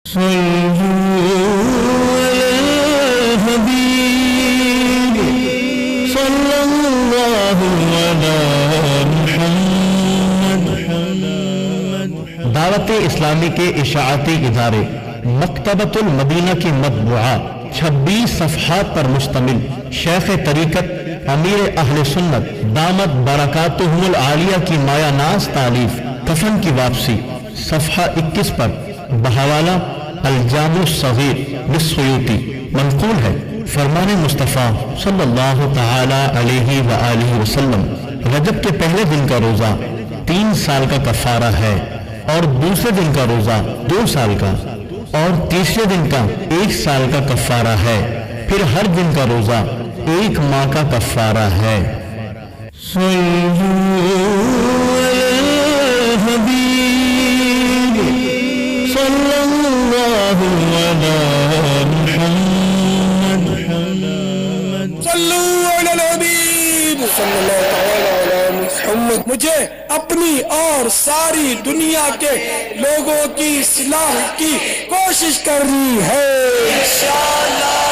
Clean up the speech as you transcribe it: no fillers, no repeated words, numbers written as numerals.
دعوت اسلامی کے اشاعتی ادارے مکتبۃ المدینہ کی مطبوعہ 26 صفحات پر مشتمل شیخ طریقت امیر اہل سنت دامت برکاتہم العالیہ کی مایہ ناز تالیف کفن کی واپسی صفحہ 21 پر بحوالہ الجامع الصغیر للسیوطی منقول ہے، فرمان مصطفیٰ صلی اللہ تعالی علیہ وآلہ وسلم رجب کے پہلے دن کا روزہ 3 سال کا کفارہ ہے، اور دوسرے دن کا روزہ 2 سال کا، اور تیسرے دن کا 1 سال کا کفارہ ہے، پھر ہر دن کا روزہ 1 ماہ کا کفارہ ہے۔ مجھے اپنی اور ساری دنیا کے لوگوں کی اصلاح کی کوشش کرنی ہے انشاءاللہ۔